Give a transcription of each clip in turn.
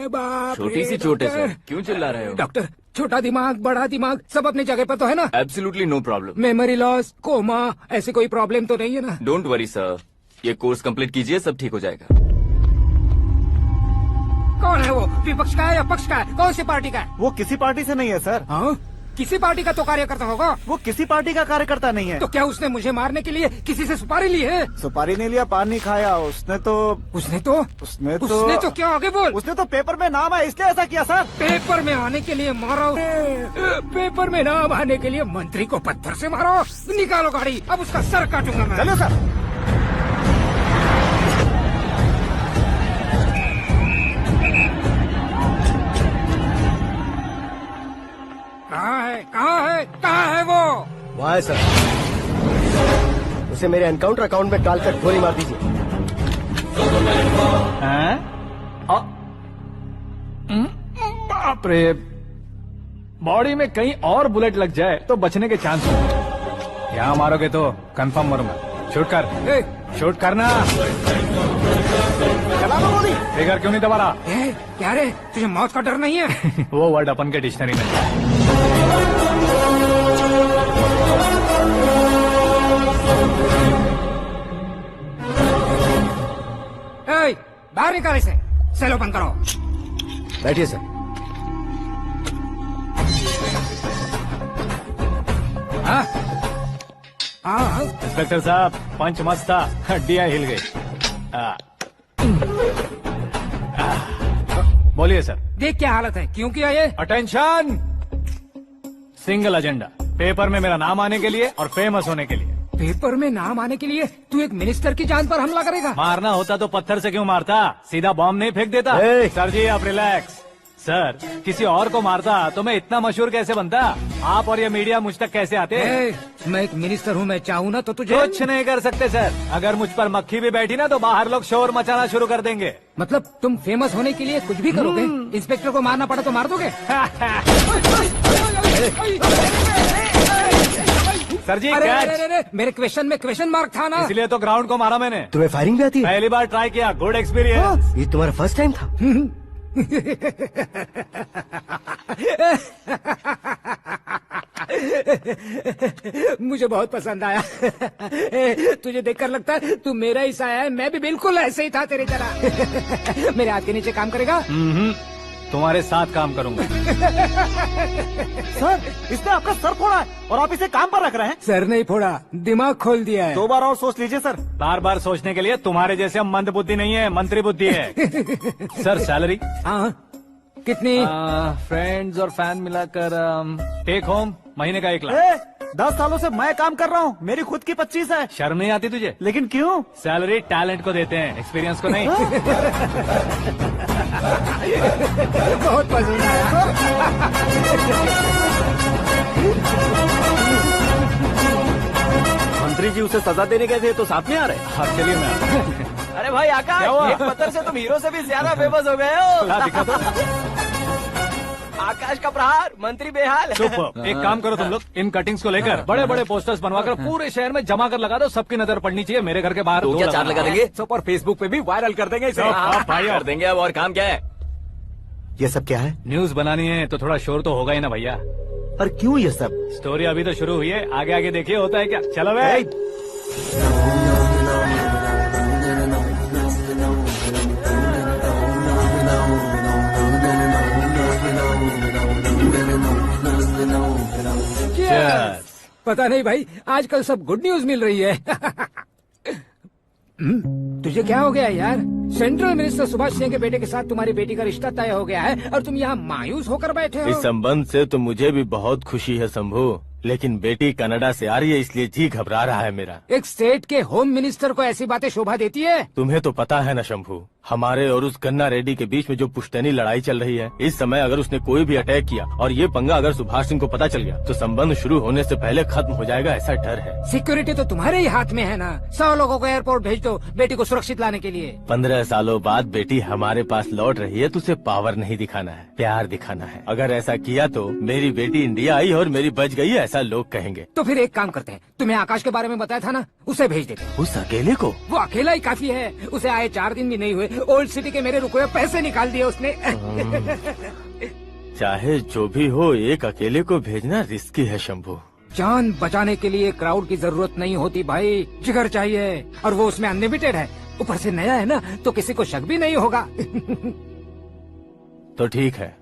बाप छोटी रे, सी चोट है डॉक्टर। सर, क्यों चिल्ला रहे हो? डॉक्टर, छोटा दिमाग बड़ा दिमाग सब अपनी जगह पर तो है ना? Absolutely no problem. Memory loss, coma, ऐसी कोई प्रॉब्लम तो नहीं है ना? डोंट वरी सर, ये कोर्स कंप्लीट कीजिए, सब ठीक हो जाएगा। कौन है वो? विपक्ष का है या पक्ष का है? कौन सी पार्टी का है? वो किसी पार्टी से नहीं है सर। हाँ? किसी पार्टी का तो कार्यकर्ता होगा। वो किसी पार्टी का कार्यकर्ता नहीं है। तो क्या उसने मुझे मारने के लिए किसी से सुपारी ली है? सुपारी नहीं लिया, पान नहीं खाया। उसने तो उसने तो क्या आगे बोल? उसने तो पेपर में नाम है इसलिए ऐसा किया सर। पेपर में आने के लिए मारो? पेपर में नाम आने के लिए मंत्री को पत्थर से मारो? निकालो गाड़ी, अब उसका सर काटूंगा मैं। चलो सर। कहाँ है वो? वहाँ है सर। उसे मेरे एनकाउंटर अकाउंट में डालकर गोली मार दीजिए। बाप रे, बॉडी में कहीं और बुलेट लग जाए तो बचने के चांस हो। यहाँ मारोगे तो कंफर्म मरूंगा। शूट कर, शूट करना। चला दो गोली। फिगर क्यों नहीं दबा रहा? क्या रे, तुझे मौत का डर नहीं है? वो वर्ड अपन के डिक्शनरी में है। बाहर निकाल इसे, सेल ओपन करो। बैठिए सर। हाँ, इंस्पेक्टर साहब, पंच मस्त था, हड्डियां हिल गई। बोलिए सर। देख क्या हालत है, क्यों किया ये? अटेंशन, सिंगल एजेंडा, पेपर में मेरा नाम आने के लिए और फेमस होने के लिए। पेपर में नाम आने के लिए तू एक मिनिस्टर की जान पर हमला करेगा? मारना होता तो पत्थर से क्यों मारता, सीधा बॉम्ब नहीं फेंक देता। सर जी आप रिलैक्स। सर, किसी और को मारता तो मैं इतना मशहूर कैसे बनता? आप और ये मीडिया मुझ तक कैसे आते? मैं एक मिनिस्टर हूँ, मैं चाहूँ ना तो तुझे कुछ नहीं कर सकते सर। अगर मुझ पर मक्खी भी बैठी ना तो बाहर लोग शोर मचाना शुरू कर देंगे। मतलब तुम फेमस होने के लिए कुछ भी करोगे? इंस्पेक्टर को मारना पड़ा तो मार दोगे? सर जी अरे, मेरे क्वेश्चन में क्वेश्चन मार्क था ना, इसलिए तो ग्राउंड को मारा मैंने। तुम्हें फायरिंग भी आती है? पहली बार ट्राई किया, गुड एक्सपीरियंस। ये तुम्हारा फर्स्ट टाइम था? मुझे बहुत पसंद आया। तुझे देखकर लगता है तू मेरा ही साया है। मैं भी बिल्कुल ऐसे ही था तेरी तरह। मेरे हाथ के नीचे काम करेगा? तुम्हारे साथ काम करूंगा। सर, इसने आपका सर फोड़ा है और आप इसे काम पर रख रहे हैं। सर नहीं फोड़ा, दिमाग खोल दिया है। 2 बार और सोच लीजिए सर। बार बार सोचने के लिए तुम्हारे जैसे मंद बुद्धि नहीं है, मंत्री बुद्धि है। Sir salary? हाँ, कितनी? फ्रेंड्स और फैन मिलाकर टेक होम महीने का 1 लाख। 10 सालों से मैं काम कर रहा हूँ, मेरी खुद की 25 है। शर्म नहीं आती तुझे? लेकिन क्यों? सैलरी टैलेंट को देते हैं, एक्सपीरियंस को नहीं। बहुत पसंद आया। मंत्री जी उसे सजा देने गए थे तो साथ में आ रहे? हाँ चलिए मैं। अरे भाई आकाश, एक पत्थर से तुम हीरो से भी ज्यादा फेमस हो गए हो। दिखा दो। आकाश का प्रहार, मंत्री बेहाल। सुपर। एक काम करो तुम लोग, इन कटिंग्स को लेकर बड़े बड़े पोस्टर्स बनवाकर पूरे शहर में जमा कर लगा दो। सबकी नजर पड़नी चाहिए। मेरे घर के बाहर तो क्या 4 लगा देंगे? और फेसबुक पे भी वायरल कर देंगे इसे। भाई कर देंगे। अब और काम क्या है? ये सब क्या है? न्यूज बनानी है तो थोड़ा शोर तो होगा ही ना भैया। पर क्यों ये सब? स्टोरी अभी तो शुरू हुई है, आगे आगे देखिए होता है क्या। चलो भाई। पता नहीं भाई, आजकल सब गुड न्यूज मिल रही है। तुझे क्या हो गया यार? सेंट्रल मिनिस्टर सुभाष सिंह के बेटे के साथ तुम्हारी बेटी का रिश्ता तय हो गया है और तुम यहाँ मायूस होकर बैठे हो। इस संबंध से तो मुझे भी बहुत खुशी है शंभू, लेकिन बेटी कनाडा से आ रही है इसलिए जी घबरा रहा है मेरा। एक स्टेट के होम मिनिस्टर को ऐसी बातें शोभा देती है? तुम्हें तो पता है ना शंभू, हमारे और उस गन्ना रेड्डी के बीच में जो पुश्तैनी लड़ाई चल रही है, इस समय अगर उसने कोई भी अटैक किया और ये पंगा अगर सुभाष सिंह को पता चल गया तो संबंध शुरू होने से पहले खत्म हो जाएगा, ऐसा डर है। सिक्योरिटी तो तुम्हारे ही हाथ में है ना। 100 लोगों को एयरपोर्ट भेज दो बेटी को सुरक्षित लाने के लिए। 15 सालों बाद बेटी हमारे पास लौट रही है तो उसे पावर नहीं दिखाना है, प्यार दिखाना है। अगर ऐसा किया तो मेरी बेटी इंडिया आई और मेरी बच गई, ऐसा लोग कहेंगे। तो फिर एक काम करते हैं, तुम्हें आकाश के बारे में बताया था ना, उसे भेज देते हैं। उस अकेले को? वो अकेला ही काफी है। उसे आए 4 दिन भी नहीं हुए, ओल्ड सिटी के मेरे रुके हुए पैसे निकाल दिए उसने। चाहे जो भी हो, एक अकेले को भेजना रिस्की है शंभू। जान बचाने के लिए क्राउड की जरूरत नहीं होती भाई, जिगर चाहिए, और वो उसमें अनलिमिटेड है। ऊपर से नया है ना, तो किसी को शक भी नहीं होगा। तो ठीक है।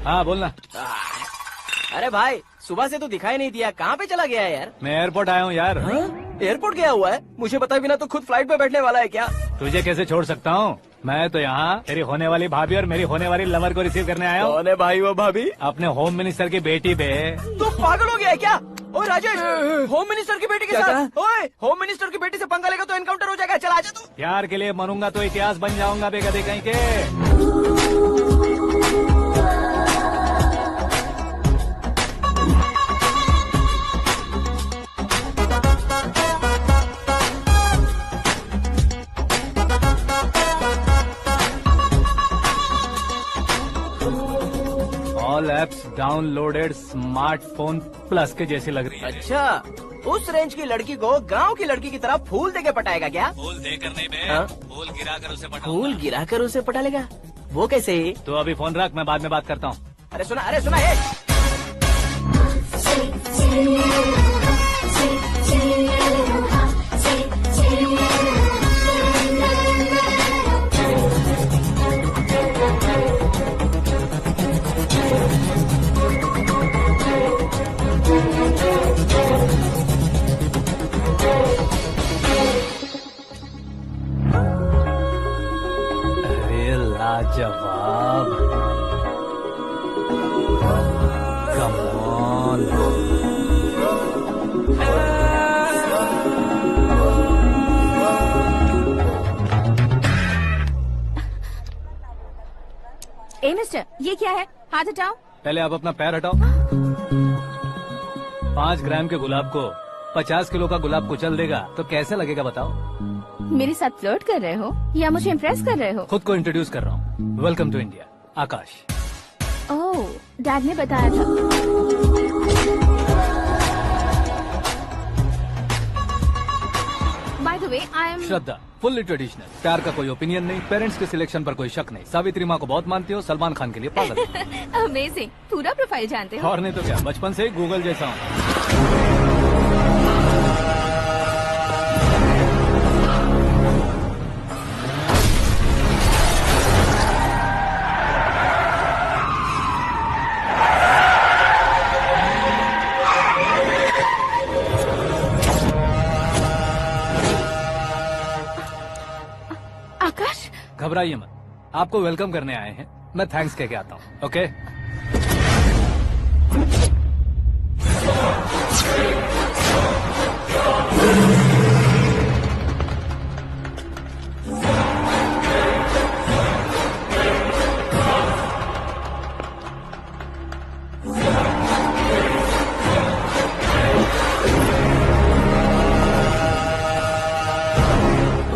हाँ बोलना। अरे भाई, सुबह से तो दिखाई नहीं दिया, कहाँ पे चला गया है यार? मैं एयरपोर्ट आया हूँ यार। एयरपोर्ट गया हुआ है? मुझे बताए बिना तो खुद फ्लाइट पे बैठने वाला है क्या? तुझे कैसे छोड़ सकता हूँ? मैं तो यहाँ तेरी होने वाली भाभी और मेरी होने वाली लवर को रिसीव करने आया हूँ। कौन है भाई वो भाभी? अपने होम मिनिस्टर की बेटी पे। तू पागल हो गया है क्या? ओए राजेश, होम मिनिस्टर की बेटी के क्या साथ? ओए, होम मिनिस्टर की बेटी से पंगा लेगा तो एनकाउंटर हो जाएगा। चल आजा तू। प्यार के लिए मरूंगा तो इतिहास बन जाऊंगा बेगदे कहीं के। All apps downloaded smartphone plus के जैसी लग रही है। अच्छा, उस रेंज की लड़की को गांव की लड़की की तरह फूल दे के पटाएगा क्या? फूल देकर नहीं बे, हाँ? फूल गिराकर उसे पटा। फूल गिराकर उसे पटा लेगा? वो कैसे? तो अभी फोन रख, मैं बाद में बात करता हूँ। अरे सुना हे। अरे लाजवाब, कम ऑन। ए मिस्टर, ये क्या है? हाथ हटाओ। पहले आप अपना पैर हटाओ। 5 ग्राम के गुलाब को 50 किलो का गुलाब कुचल देगा तो कैसे लगेगा बताओ? मेरे साथ फ्लर्ट कर रहे हो या मुझे इम्प्रेस कर रहे हो? खुद को इंट्रोड्यूस कर रहा हूँ। Welcome to India, Akash. Oh, dad ने बताया था। By the way, I am Shraddha, fully traditional. प्यार का कोई ओपिनियन नहीं, पेरेंट्स के सिलेक्शन पर कोई शक नहीं। सावित्री माँ को बहुत मानती हो, सलमान खान के लिए पागल हो। अमेजिंग, पूरा प्रोफाइल जानते हो। और नहीं तो क्या, बचपन से ही गूगल जैसा हूँ। आकाश, घबराइए मत, आपको वेलकम करने आए हैं। मैं थैंक्स कह के आता हूँ। ओके?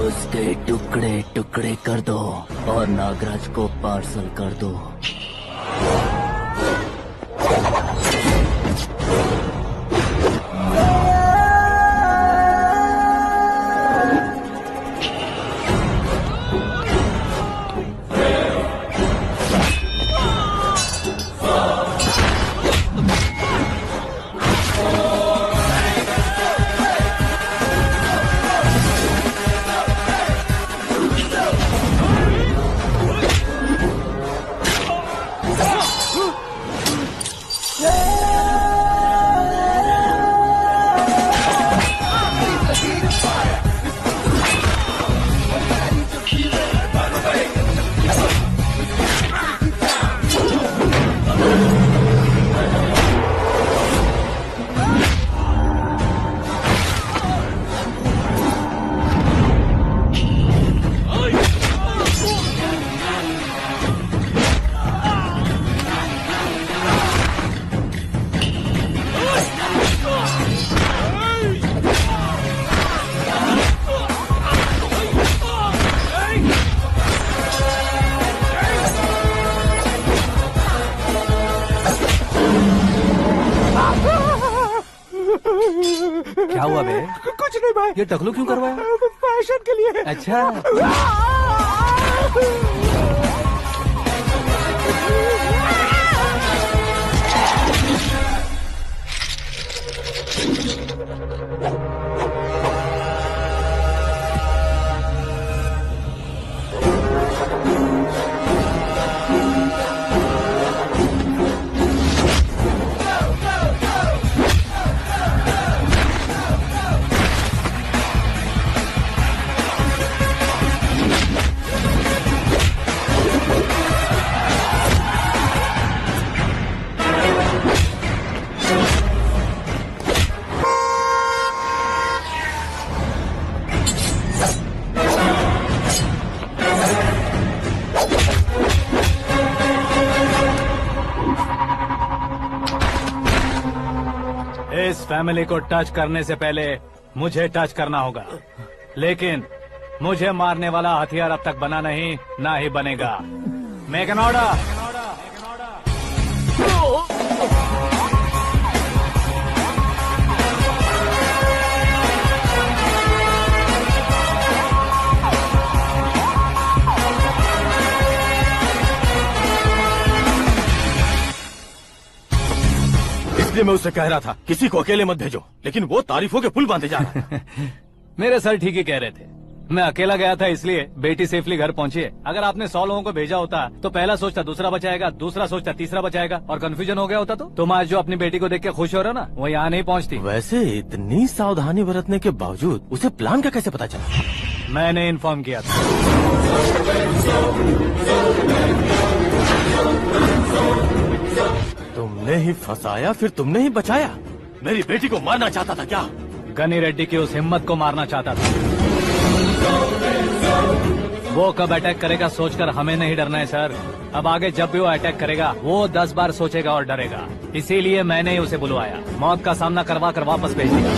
उसके टुकड़े टुकड़े कर दो और नागराज को पार्सल कर दो। क्या हुआ बे? कुछ नहीं भाई, ये टकलू क्यों करवाया? फैशन के लिए। अच्छा, इस फैमिली को टच करने से पहले मुझे टच करना होगा, लेकिन मुझे मारने वाला हथियार अब तक बना नहीं, ना ही बनेगा। Make an order. इसलिए मैं उससे कह रहा था किसी को अकेले मत भेजो, लेकिन वो तारीफों के पुल बांधे जा रहा है। मेरे सर ठीक ही कह रहे थे। मैं अकेला गया था इसलिए बेटी सेफली घर पहुंची है। अगर आपने 100 लोगों को भेजा होता तो पहला सोचता दूसरा बचाएगा, दूसरा सोचता तीसरा बचाएगा, और कंफ्यूजन हो गया होता तो तुम आज जो अपनी बेटी को देख के खुश हो रहे हो ना, वो यहाँ नहीं पहुँचती। वैसे इतनी सावधानी बरतने के बावजूद उसे प्लान का कैसे पता चला? मैंने इन्फॉर्म किया था। तुमने ही फंसाया, फिर तुमने ही बचाया। मेरी बेटी को मारना चाहता था क्या? गनी रेड्डी की उस हिम्मत को मारना चाहता था। वो कब अटैक करेगा सोचकर हमें नहीं डरना है सर। अब आगे जब भी वो अटैक करेगा वो 10 बार सोचेगा और डरेगा। इसीलिए मैंने ही उसे बुलवाया, मौत का सामना करवा कर वापस भेज दिया।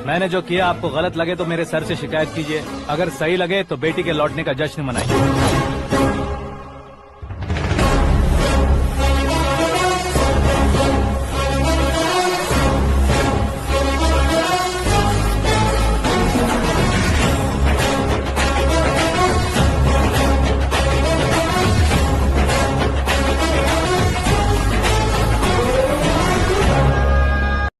मैंने जो किया आपको गलत लगे तो मेरे सर से शिकायत कीजिए, अगर सही लगे तो बेटी के लौटने का जश्न मनाइए।